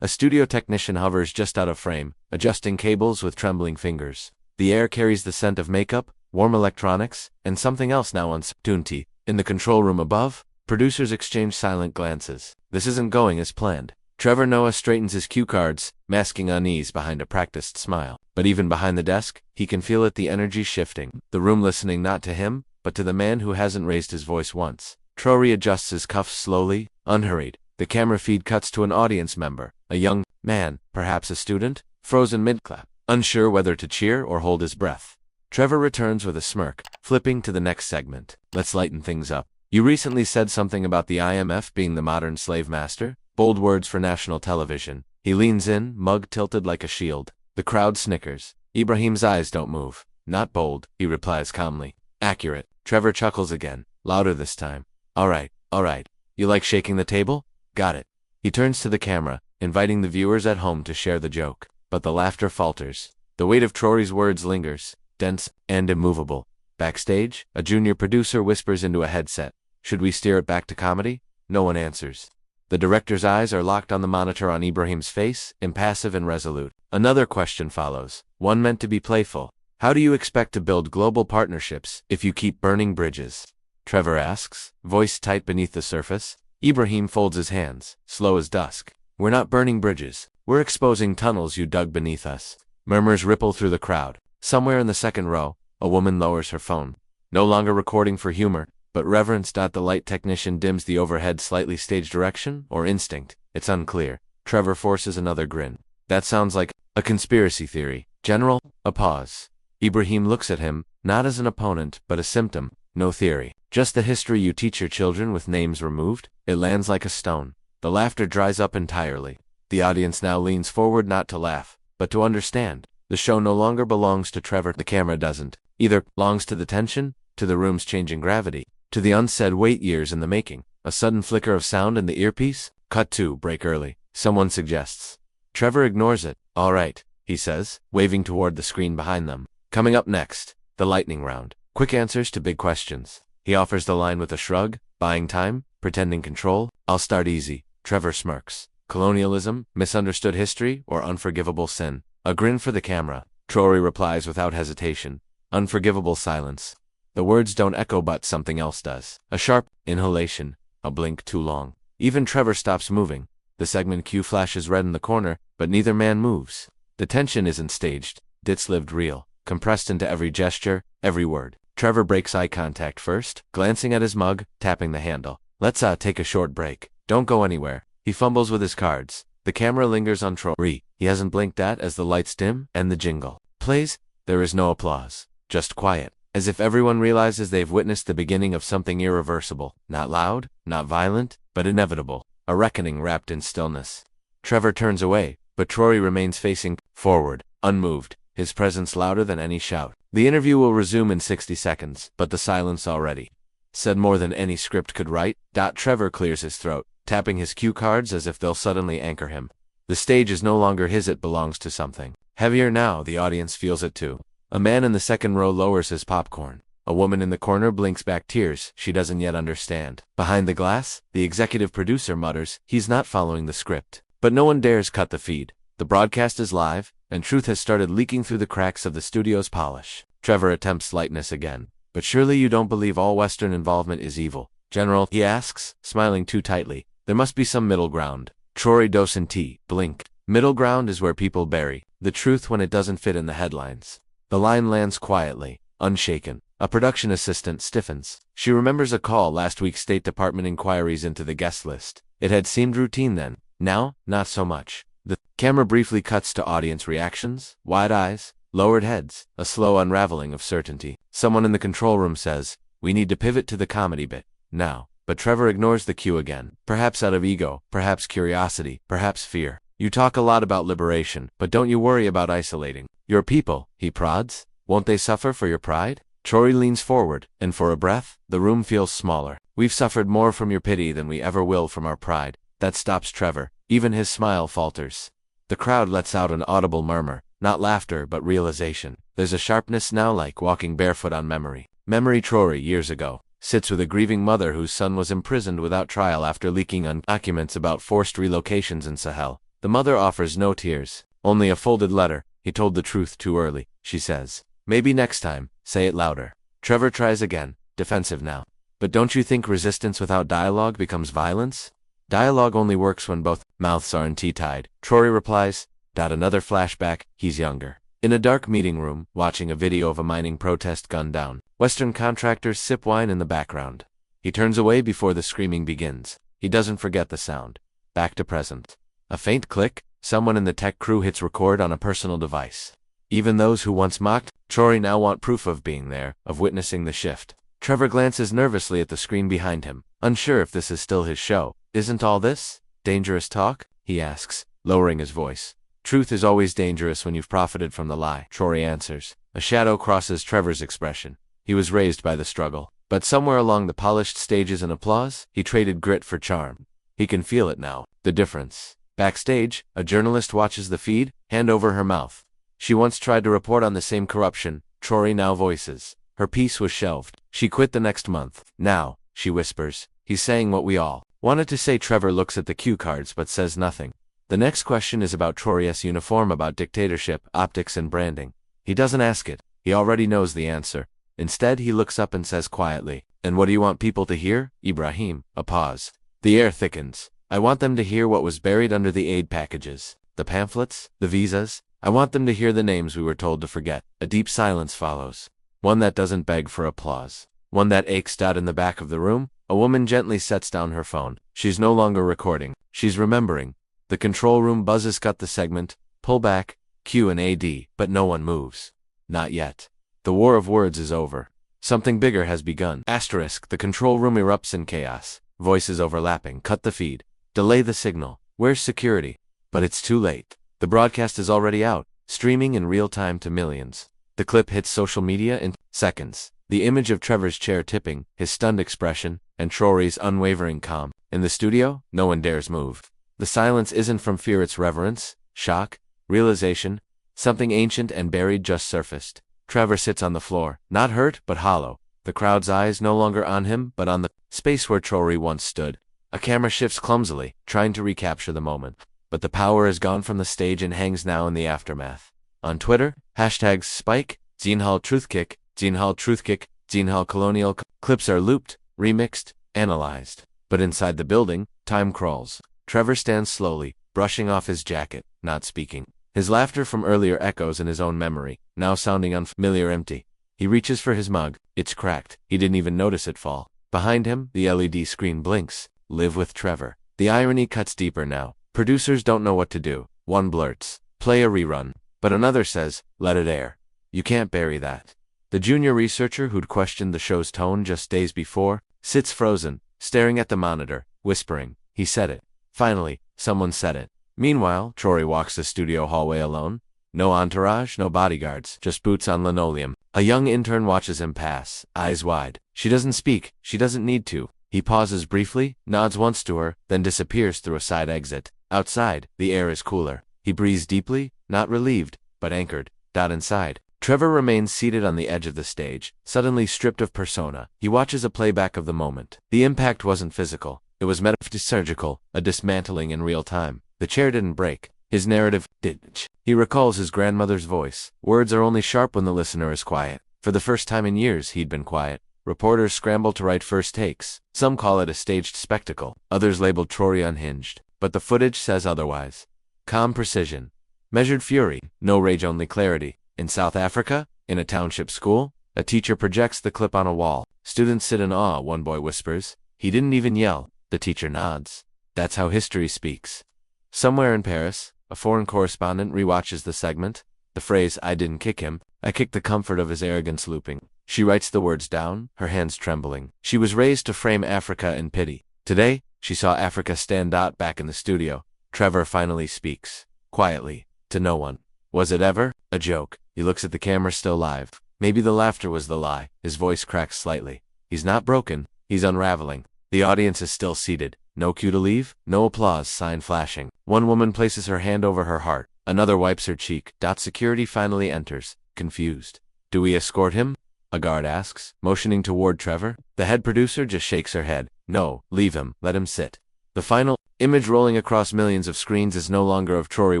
A studio technician hovers just out of frame, adjusting cables with trembling fingers. The air carries the scent of makeup, warm electronics, and something else now uncertainty. In the control room above, producers exchange silent glances. This isn't going as planned. Trevor Noah straightens his cue cards, masking unease behind a practiced smile. But even behind the desk, he can feel it, the energy shifting. The room listening not to him, but to the man who hasn't raised his voice once. Traoré adjusts his cuffs slowly, unhurried. The camera feed cuts to an audience member, a young man, perhaps a student, frozen mid-clap, unsure whether to cheer or hold his breath. Trevor returns with a smirk, flipping to the next segment. Let's lighten things up. You recently said something about the IMF being the modern slave master? Bold words for national television. He leans in, mug tilted like a shield. The crowd snickers. Ibrahim's eyes don't move. Not bold, he replies calmly. Accurate. Trevor chuckles again, louder this time. All right. You like shaking the table? Got it. He turns to the camera, inviting the viewers at home to share the joke. But the laughter falters. The weight of Traoré's words lingers, dense and immovable. Backstage, a junior producer whispers into a headset. Should we steer it back to comedy? No one answers. The director's eyes are locked on the monitor on Ibrahim's face, impassive and resolute. Another question follows, one meant to be playful. How do you expect to build global partnerships if you keep burning bridges? Trevor asks, voice tight beneath the surface. Ibrahim folds his hands, slow as dusk. We're not burning bridges. We're exposing tunnels you dug beneath us. Murmurs ripple through the crowd. Somewhere in the second row, a woman lowers her phone. No longer recording for humor, but reverence. The light technician dims the overhead slightly. Stage direction or instinct? It's unclear. Trevor forces another grin. That sounds like a conspiracy theory. General? A pause. Ibrahim looks at him, not as an opponent, but a symptom. No theory. Just the history you teach your children with names removed? It lands like a stone. The laughter dries up entirely. The audience now leans forward not to laugh, but to understand. The show no longer belongs to Trevor. The camera doesn't. Either belongs to the tension, to the room's changing gravity, to the unsaid wait years in the making. A sudden flicker of sound in the earpiece. Cut to break early. Someone suggests. Trevor ignores it. All right, he says, waving toward the screen behind them. Coming up next, the lightning round. Quick answers to big questions. He offers the line with a shrug, buying time, pretending control. I'll start easy. Trevor smirks. Colonialism, misunderstood history, or unforgivable sin? A grin for the camera. Traoré replies without hesitation. Unforgivable silence. The words don't echo, but something else does. A sharp inhalation. A blink too long. Even Trevor stops moving. The segment cue flashes red in the corner, but neither man moves. The tension isn't staged. It's lived real, compressed into every gesture, every word. Trevor breaks eye contact first, glancing at his mug, tapping the handle. Let's take a short break. Don't go anywhere. He fumbles with his cards. The camera lingers on Traoré. He hasn't blinked at as the lights dim and the jingle plays. There is no applause. Just quiet. As if everyone realizes they've witnessed the beginning of something irreversible. Not loud, not violent, but inevitable. A reckoning wrapped in stillness. Trevor turns away, but Traoré remains facing forward, unmoved, his presence louder than any shout. The interview will resume in 60 seconds, but the silence already said more than any script could write. Trevor clears his throat, tapping his cue cards as if they'll suddenly anchor him. The stage is no longer his, it belongs to something heavier now. The audience feels it too. A man in the second row lowers his popcorn. A woman in the corner blinks back tears she doesn't yet understand. Behind the glass, the executive producer mutters, he's not following the script. But no one dares cut the feed. The broadcast is live, and truth has started leaking through the cracks of the studio's polish. Trevor attempts lightness again. But surely you don't believe all Western involvement is evil, General? He asks, smiling too tightly. There must be some middle ground. Traoré docenti, blink. Middle ground is where people bury the truth when it doesn't fit in the headlines. The line lands quietly, unshaken. A production assistant stiffens. She remembers a call last week, State Department inquiries into the guest list. It had seemed routine then. Now, not so much. The camera briefly cuts to audience reactions, wide eyes, lowered heads, a slow unraveling of certainty. Someone in the control room says, we need to pivot to the comedy bit now. But Trevor ignores the cue again. Perhaps out of ego, perhaps curiosity, perhaps fear. You talk a lot about liberation, but don't you worry about isolating your people, he prods. Won't they suffer for your pride? Traoré leans forward, and for a breath, the room feels smaller. We've suffered more from your pity than we ever will from our pride. That stops Trevor. Even his smile falters. The crowd lets out an audible murmur. Not laughter, but realization. There's a sharpness now, like walking barefoot on memory. Memory. Traoré, years ago, sits with a grieving mother whose son was imprisoned without trial after leaking documents about forced relocations in Sahel. The mother offers no tears, only a folded letter. He told the truth too early, she says. Maybe next time, say it louder. Trevor tries again, defensive now. But don't you think resistance without dialogue becomes violence? Dialogue only works when both mouths are in tea-tied. Traoré replies. Another flashback, he's younger. In a dark meeting room, watching a video of a mining protest gunned down. Western contractors sip wine in the background. He turns away before the screaming begins. He doesn't forget the sound. Back to present. A faint click, someone in the tech crew hits record on a personal device. Even those who once mocked Traoré now want proof of being there, of witnessing the shift. Trevor glances nervously at the screen behind him, unsure if this is still his show. Isn't all this dangerous talk? He asks, lowering his voice. Truth is always dangerous when you've profited from the lie, Traoré answers. A shadow crosses Trevor's expression. He was raised by the struggle. But somewhere along the polished stages and applause, he traded grit for charm. He can feel it now, the difference. Backstage, a journalist watches the feed, hand over her mouth. She once tried to report on the same corruption, Traoré now voices. Her piece was shelved. She quit the next month. Now, she whispers, he's saying what we all wanted to say. Trevor looks at the cue cards but says nothing. The next question is about Traoré's uniform, about dictatorship, optics and branding. He doesn't ask it. He already knows the answer. Instead, he looks up and says quietly, and what do you want people to hear? Ibrahim. A pause. The air thickens. I want them to hear what was buried under the aid packages. The pamphlets, the visas. I want them to hear the names we were told to forget. A deep silence follows. One that doesn't beg for applause. One that aches. In the back of the room, a woman gently sets down her phone. She's no longer recording. She's remembering. The control room buzzes. Cut the segment. Pull back. Q and AD. But no one moves. Not yet. The war of words is over. Something bigger has begun. Asterisk. The control room erupts in chaos. Voices overlapping. Cut the feed. Delay the signal. Where's security? But it's too late. The broadcast is already out, streaming in real time to millions. The clip hits social media in seconds. The image of Trevor's chair tipping, his stunned expression, and Traoré's unwavering calm. In the studio, no one dares move. The silence isn't from fear, it's reverence, shock, realization. Something ancient and buried just surfaced. Trevor sits on the floor, not hurt but hollow. The crowd's eyes no longer on him but on the space where Traoré once stood. A camera shifts clumsily, trying to recapture the moment. But the power is gone from the stage and hangs now in the aftermath. On Twitter, hashtags spike, Zinhal Truthkick, Zinhal Truthkick, Zinhal Colonial clips are looped, remixed, analyzed. But inside the building, time crawls. Trevor stands slowly, brushing off his jacket, not speaking. His laughter from earlier echoes in his own memory, now sounding unfamiliar, empty. He reaches for his mug. It's cracked. He didn't even notice it fall. Behind him, the LED screen blinks. Live with Trevor. The irony cuts deeper now. Producers don't know what to do. One blurts, play a rerun. But another says, let it air. You can't bury that. The junior researcher who'd questioned the show's tone just days before, sits frozen, staring at the monitor, whispering, he said it. Finally, someone said it. Meanwhile, Traoré walks the studio hallway alone. No entourage, no bodyguards, just boots on linoleum. A young intern watches him pass, eyes wide. She doesn't speak, she doesn't need to. He pauses briefly, nods once to her, then disappears through a side exit. Outside, the air is cooler. He breathes deeply, not relieved, but anchored. Inside, Trevor remains seated on the edge of the stage, suddenly stripped of persona. He watches a playback of the moment. The impact wasn't physical. It was metaphorical, a dismantling in real time. The chair didn't break. His narrative didn't. He recalls his grandmother's voice. Words are only sharp when the listener is quiet. For the first time in years, he'd been quiet. Reporters scrambled to write first takes. Some call it a staged spectacle. Others labeled Traoré unhinged. But the footage says otherwise. Calm precision. Measured fury. No rage, only clarity. In South Africa, in a township school, a teacher projects the clip on a wall. Students sit in awe, one boy whispers. He didn't even yell. The teacher nods. That's how history speaks. Somewhere in Paris, a foreign correspondent rewatches the segment. The phrase, I didn't kick him, I kicked the comfort of his arrogance, looping. She writes the words down, her hands trembling. She was raised to frame Africa in pity. Today, she saw Africa stand back in the studio. Trevor finally speaks. Quietly. To no one. Was it ever a joke? He looks at the camera, still live. Maybe the laughter was the lie. His voice cracks slightly. He's not broken. He's unraveling. The audience is still seated. No cue to leave. No applause sign flashing. One woman places her hand over her heart. Another wipes her cheek. Security finally enters. Confused. Do we escort him? A guard asks, motioning toward Trevor. The head producer just shakes her head. No, leave him. Let him sit. The final image rolling across millions of screens is no longer of Traoré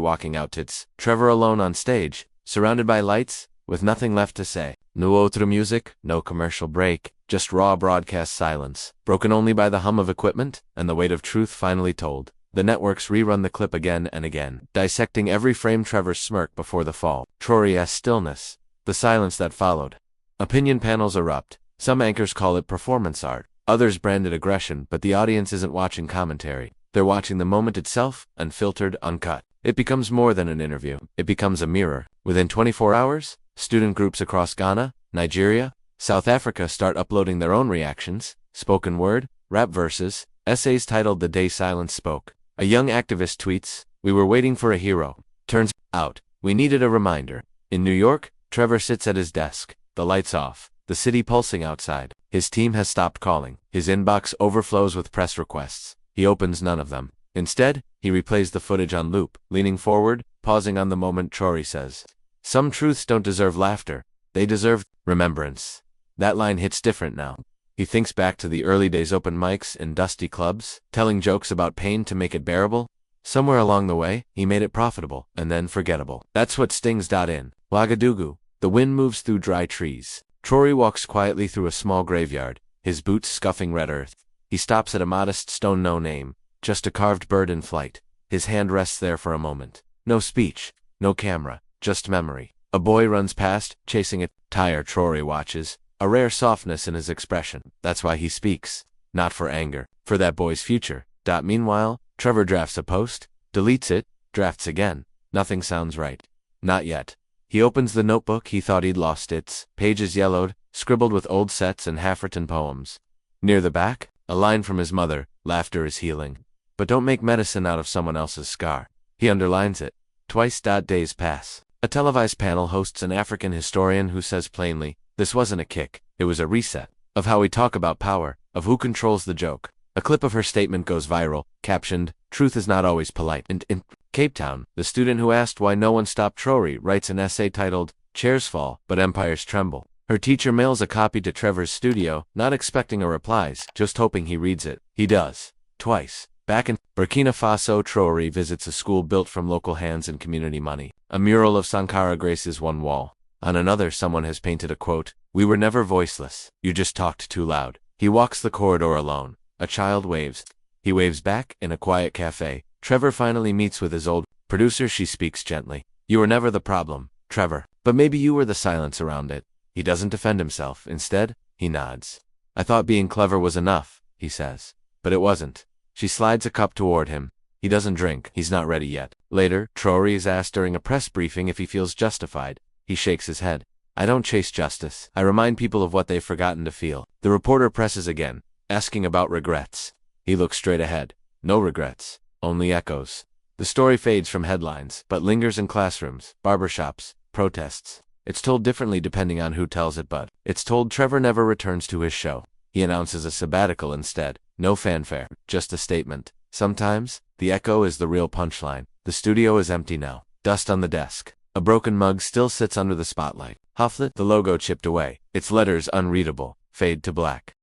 walking out. It's Trevor alone on stage, surrounded by lights, with nothing left to say. No autre music, no commercial break, just raw broadcast silence, broken only by the hum of equipment and the weight of truth finally told. The networks rerun the clip again and again, dissecting every frame. Trevor's smirk before the fall, Traoré's stillness, the silence that followed. Opinion panels erupt. Some anchors call it performance art, others brand it aggression, but the audience isn't watching commentary. They're watching the moment itself, unfiltered, uncut. It becomes more than an interview. It becomes a mirror. Within 24 hours, student groups across Ghana, Nigeria, South Africa start uploading their own reactions, spoken word, rap verses, essays titled The Day Silence Spoke. A young activist tweets, "We were waiting for a hero. Turns out, we needed a reminder." In New York, Trevor sits at his desk, the lights off, the city pulsing outside. His team has stopped calling. His inbox overflows with press requests. He opens none of them. Instead, he replays the footage on loop, leaning forward, pausing on the moment. Traoré says, "Some truths don't deserve laughter. They deserve remembrance." That line hits different now. He thinks back to the early days, open mics in dusty clubs, telling jokes about pain to make it bearable. Somewhere along the way, he made it profitable, and then forgettable. That's what stings. In Ouagadougou, the wind moves through dry trees. Traoré walks quietly through a small graveyard, his boots scuffing red earth. He stops at a modest stone, no name, just a carved bird in flight. His hand rests there for a moment. No speech, no camera, just memory. A boy runs past, chasing it. Tired. Traoré watches, a rare softness in his expression. That's why he speaks. Not for anger, for that boy's future. Meanwhile, Trevor drafts a post, deletes it, drafts again. Nothing sounds right. Not yet. He opens the notebook. He thought he'd lost its pages yellowed, scribbled with old sets and half-written poems. Near the back, a line from his mother, "Laughter is healing. But don't make medicine out of someone else's scar." He underlines it. Twice. Days pass. A televised panel hosts an African historian who says plainly, this wasn't a kick, it was a reset. Of how we talk about power, of who controls the joke. A clip of her statement goes viral, captioned, "Truth is not always polite." And in Cape Town, the student who asked why no one stopped Traoré writes an essay titled, "Chairs Fall, But Empires Tremble." Her teacher mails a copy to Trevor's studio, not expecting a reply, just hoping he reads it. He does. Twice. Back in Burkina Faso, Traoré visits a school built from local hands and community money. A mural of Sankara graces one wall. On another, someone has painted a quote, "We were never voiceless, you just talked too loud." He walks the corridor alone. A child waves. He waves back. In a quiet cafe, Trevor finally meets with his old producer. She speaks gently. "You were never the problem, Trevor, but maybe you were the silence around it." He doesn't defend himself. Instead, he nods. "I thought being clever was enough," he says. "But it wasn't." She slides a cup toward him. He doesn't drink. He's not ready yet. Later, Traoré is asked during a press briefing if he feels justified. He shakes his head. "I don't chase justice. I remind people of what they've forgotten to feel." The reporter presses again, asking about regrets. He looks straight ahead. No regrets. Only echoes. The story fades from headlines, but lingers in classrooms, barbershops, protests. It's told differently depending on who tells it, but it's told. Trevor never returns to his show. He announces a sabbatical instead. No fanfare, just a statement. Sometimes, the echo is the real punchline. The studio is empty now. Dust on the desk. A broken mug still sits under the spotlight. Hufflet, the logo chipped away. Its letters unreadable. Fade to black.